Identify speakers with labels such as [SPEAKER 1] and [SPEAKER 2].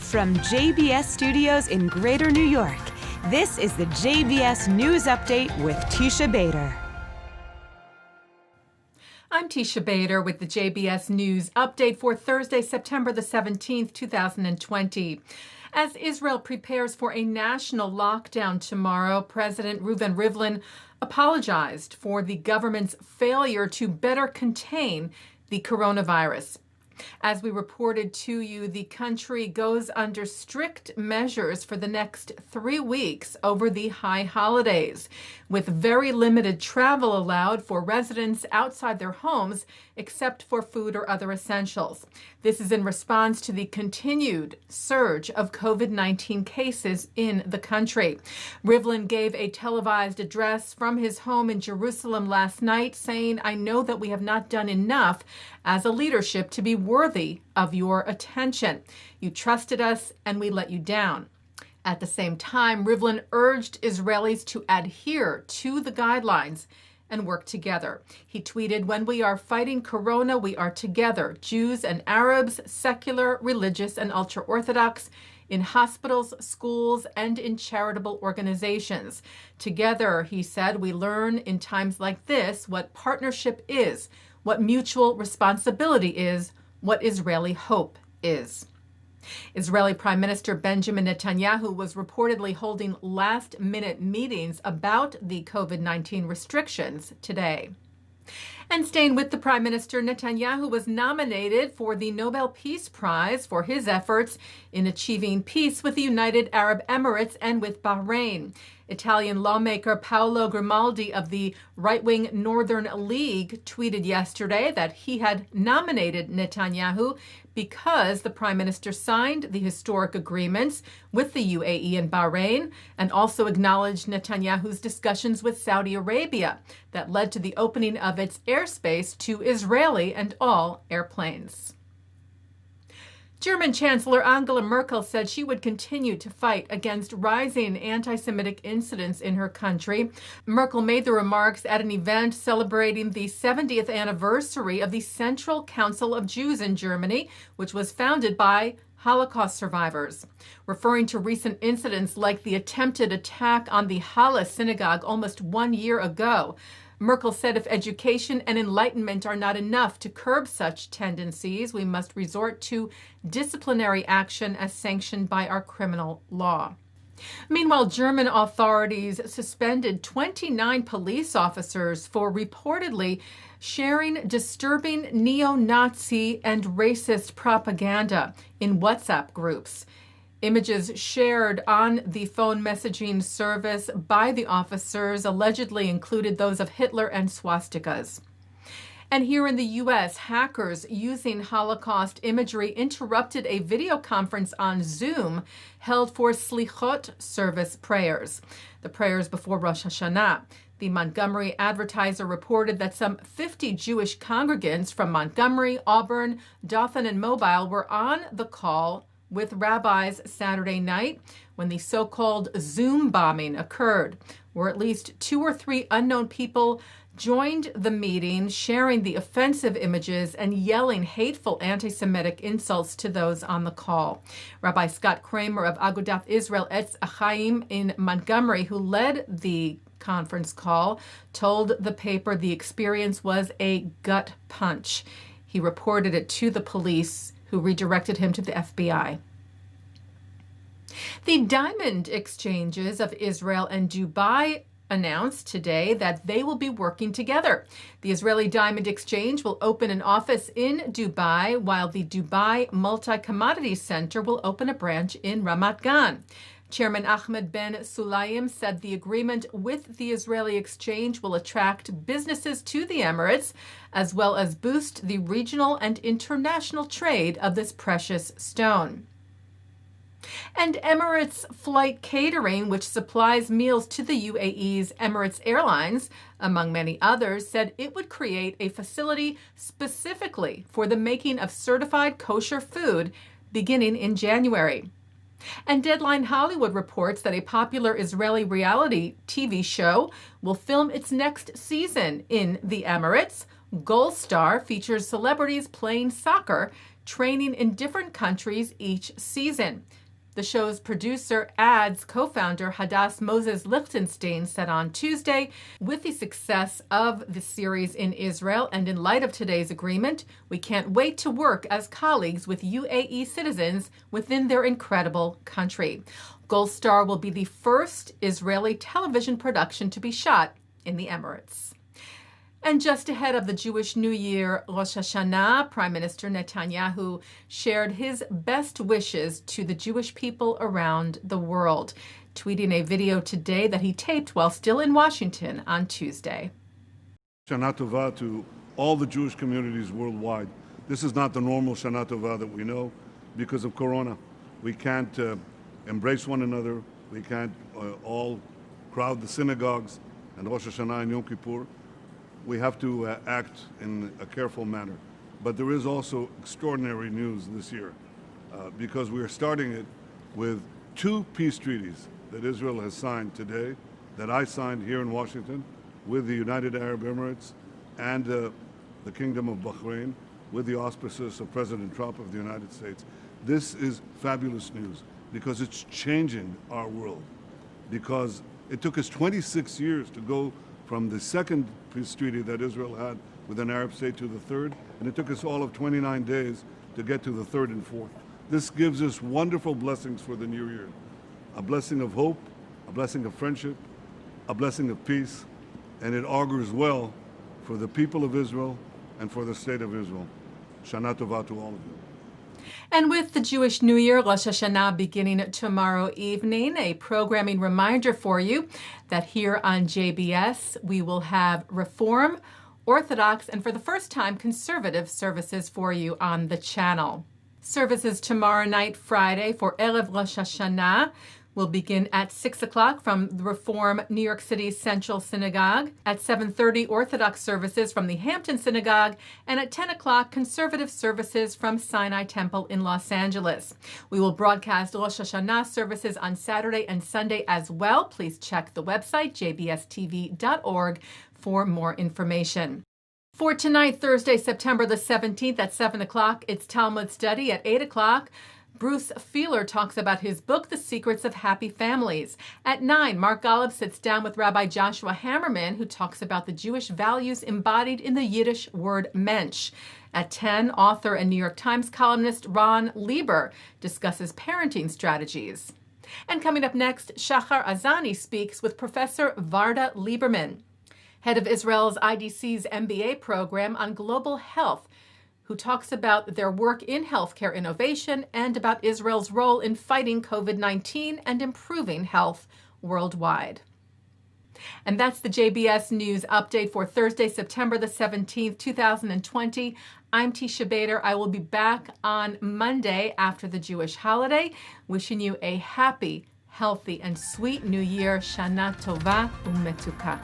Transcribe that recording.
[SPEAKER 1] From JBS Studios in Greater New York, this is the JBS News Update with Teisha Bader.
[SPEAKER 2] I'm Teisha Bader with the JBS News Update for Thursday, September the 17th, 2020. As Israel prepares for a national lockdown tomorrow, President Reuven Rivlin apologized for the government's failure to better contain the coronavirus. As we reported to you, the country goes under strict measures for the next 3 weeks over the high holidays, with very limited travel allowed for residents outside their homes, except for food or other essentials. This is in response to the continued surge of COVID-19 cases in the country. Rivlin gave a televised address from his home in Jerusalem last night, saying, "I know that we have not done enough as a leadership to be worthy of your attention. You trusted us and we let you down." At the same time, Rivlin urged Israelis to adhere to the guidelines and work together. He tweeted, "When we are fighting corona, we are together, Jews and Arabs, secular, religious, and ultra-Orthodox, in hospitals, schools, and in charitable organizations. Together," he said, "we learn in times like this what partnership is, what mutual responsibility is, what Israeli hope is." Israeli Prime Minister Benjamin Netanyahu was reportedly holding last-minute meetings about the COVID-19 restrictions today. And staying with the Prime Minister, Netanyahu was nominated for the Nobel Peace Prize for his efforts in achieving peace with the United Arab Emirates and with Bahrain. Italian lawmaker Paolo Grimaldi of the right-wing Northern League tweeted yesterday that he had nominated Netanyahu because the prime minister signed the historic agreements with the UAE and Bahrain, and also acknowledged Netanyahu's discussions with Saudi Arabia that led to the opening of its airspace to Israeli and all airplanes. German Chancellor Angela Merkel said she would continue to fight against rising anti-Semitic incidents in her country. Merkel made the remarks at an event celebrating the 70th anniversary of the Central Council of Jews in Germany, which was founded by Holocaust survivors. Referring to recent incidents like the attempted attack on the Halle synagogue almost 1 year ago, Merkel said if education and enlightenment are not enough to curb such tendencies, we must resort to disciplinary action as sanctioned by our criminal law. Meanwhile, German authorities suspended 29 police officers for reportedly sharing disturbing neo-Nazi and racist propaganda in WhatsApp groups. Images shared on the phone messaging service by the officers allegedly included those of Hitler and swastikas. And here in the U.S., hackers using Holocaust imagery interrupted a video conference on Zoom held for Slichot service prayers, the prayers before Rosh Hashanah. The Montgomery Advertiser reported that some 50 Jewish congregants from Montgomery, Auburn, Dothan, and Mobile were on the call with rabbis Saturday night when the so-called Zoombombing occurred, where at least 2 or 3 unknown people joined the meeting, sharing the offensive images and yelling hateful anti-Semitic insults to those on the call. Rabbi Scott Kramer of Agudath Israel Etz Chaim in Montgomery, who led the conference call, told the paper the experience was a gut punch. He reported it to the police, who redirected him to the FBI. The diamond exchanges of Israel and Dubai announced today that they will be working together. The Israeli Diamond Exchange will open an office in Dubai, while the Dubai Multi-Commodity Center will open a branch in Ramat Gan. Chairman Ahmed Ben Sulayem said the agreement with the Israeli exchange will attract businesses to the Emirates, as well as boost the regional and international trade of this precious stone. And Emirates Flight Catering, which supplies meals to the UAE's Emirates Airlines, among many others, said it would create a facility specifically for the making of certified kosher food beginning in January. And Deadline Hollywood reports that a popular Israeli reality TV show will film its next season in the Emirates. Goal Star features celebrities playing soccer training in different countries each season. The show's producer, Ads co-founder Hadass Moses Lichtenstein, said on Tuesday, with the success of the series in Israel and in light of today's agreement, we can't wait to work as colleagues with UAE citizens within their incredible country. Gold Star will be the first Israeli television production to be shot in the Emirates. And just ahead of the Jewish New Year, Rosh Hashanah, Prime Minister Netanyahu shared his best wishes to the Jewish people around the world, tweeting a video today that he taped while still in Washington on Tuesday.
[SPEAKER 3] Shana Tova to all the Jewish communities worldwide. This is not the normal Shana Tova that we know because of Corona. We can't embrace one another. We can't all crowd the synagogues and Rosh Hashanah and Yom Kippur. We have to act in a careful manner. But there is also extraordinary news this year because we are starting it with 2 peace treaties that Israel has signed today, that I signed here in Washington with the United Arab Emirates and the Kingdom of Bahrain with the auspices of President Trump of the United States. This is fabulous news because it's changing our world, because it took us 26 years to go from the second peace treaty that Israel had with an Arab state to the third, and it took us all of 29 days to get to the third and fourth. This gives us wonderful blessings for the new year. A blessing of hope, a blessing of friendship, a blessing of peace, and it augurs well for the people of Israel and for the state of Israel. Shana Tova to all of you.
[SPEAKER 2] And with the Jewish New Year, Rosh Hashanah, beginning tomorrow evening, a programming reminder for you that here on JBS, we will have Reform, Orthodox, and for the first time, conservative services for you on the channel. Services tomorrow night, Friday, for Erev Rosh Hashanah will begin at 6 o'clock from the Reform New York City Central Synagogue, at 7:30 Orthodox services from the Hampton Synagogue, and at 10 o'clock conservative services from Sinai Temple in Los Angeles. We will broadcast Rosh Hashanah services on Saturday and Sunday as well. Please check the website, jbstv.org, for more information. For tonight, Thursday, September the 17th at 7 o'clock, it's Talmud study. At 8 o'clock, Bruce Feiler talks about his book, The Secrets of Happy Families. At 9, Mark Golub sits down with Rabbi Joshua Hammerman, who talks about the Jewish values embodied in the Yiddish word mensch. At 10, author and New York Times columnist Ron Lieber discusses parenting strategies. And coming up next, Shachar Azani speaks with Professor Varda Lieberman, head of Israel's IDC's MBA program on global health, who talks about their work in healthcare innovation and about Israel's role in fighting COVID-19 and improving health worldwide. And that's the JBS News Update for Thursday, September the 17th, 2020. I'm Teisha Bader. I will be back on Monday after the Jewish holiday, wishing you a happy, healthy, and sweet New Year. Shana Tova u'metuka.